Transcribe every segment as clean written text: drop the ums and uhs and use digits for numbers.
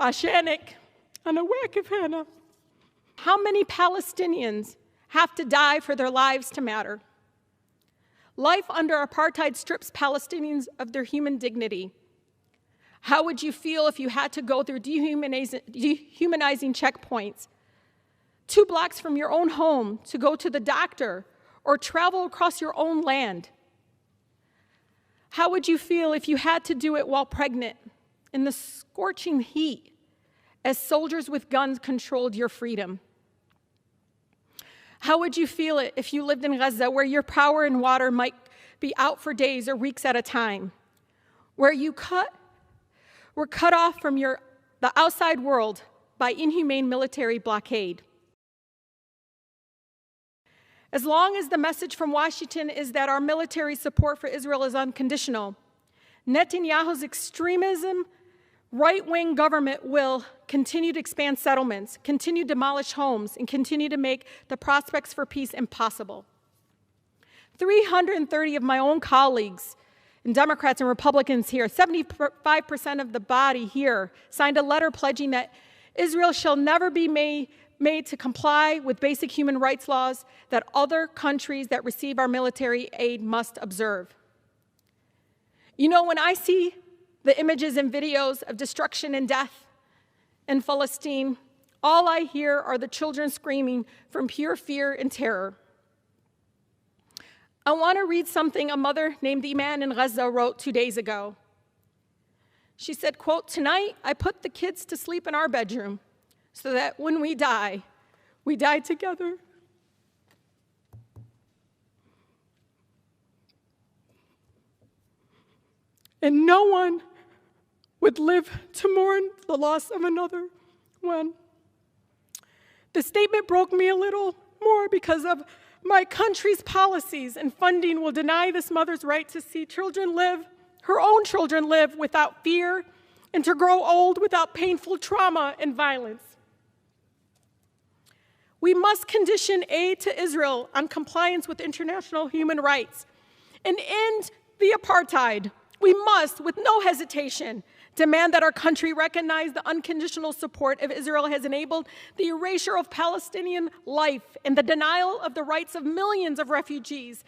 أشهد أنا واقف هنا. How many Palestinians have to die for their lives to matter? Life under apartheid strips Palestinians of their human dignity. How would you feel if you had to go through dehumanizing checkpoints 2 blocks from your own home to go to the doctor or travel across your own land? How would you feel if you had to do it while pregnant in the scorching heat as soldiers with guns controlled your freedom? How would you feel it if you lived in Gaza, where your power and water might be out for days or weeks at a time, where you were cut off from the outside world by inhumane military blockade? As long as the message from Washington is that our military support for Israel is unconditional, Netanyahu's extremism, right-wing government will continue to expand settlements, continue to demolish homes, and continue to make the prospects for peace impossible. 330 of my own colleagues, and Democrats and Republicans here, 75% of the body here, signed a letter pledging that Israel shall never be made to comply with basic human rights laws that other countries that receive our military aid must observe. You know, when I see the images and videos of destruction and death in Palestine, all I hear are the children screaming from pure fear and terror. I want to read something a mother named Iman in Gaza wrote 2 days ago. She said, quote, "Tonight I put the kids to sleep in our bedroom so that when we die together." And no one would live to mourn the loss of another one. The statement broke me a little more because of my country's policies and funding will deny this mother's right to see children live, her own children live without fear and to grow old without painful trauma and violence. We must condition aid to Israel on compliance with international human rights and end the apartheid. We must, with no hesitation, demand that our country recognize the unconditional support of Israel has enabled the erasure of Palestinian life and the denial of the rights of millions of refugees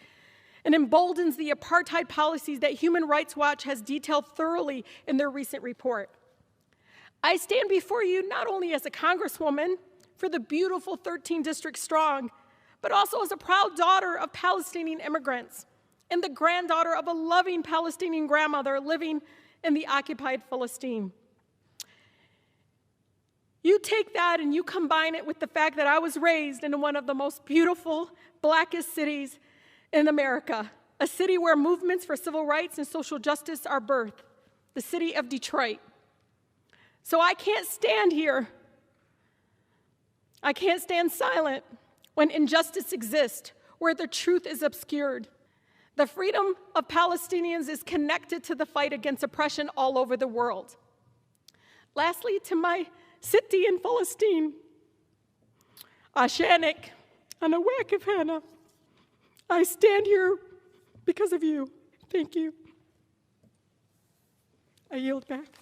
and emboldens the apartheid policies that Human Rights Watch has detailed thoroughly in their recent report. I stand before you not only as a Congresswoman for the beautiful 13 districts strong, but also as a proud daughter of Palestinian immigrants and the granddaughter of a loving Palestinian grandmother living in the occupied Palestine. You take that and you combine it with the fact that I was raised in one of the most beautiful, blackest cities in America, a city where movements for civil rights and social justice are birthed, the city of Detroit. So I can't stand here. I can't stand silent when injustice exists, where the truth is obscured. The freedom of Palestinians is connected to the fight against oppression all over the world. Lastly, to my city in Palestine, أشهد أنا واقف هنا. I stand here because of you. Thank you. I yield back.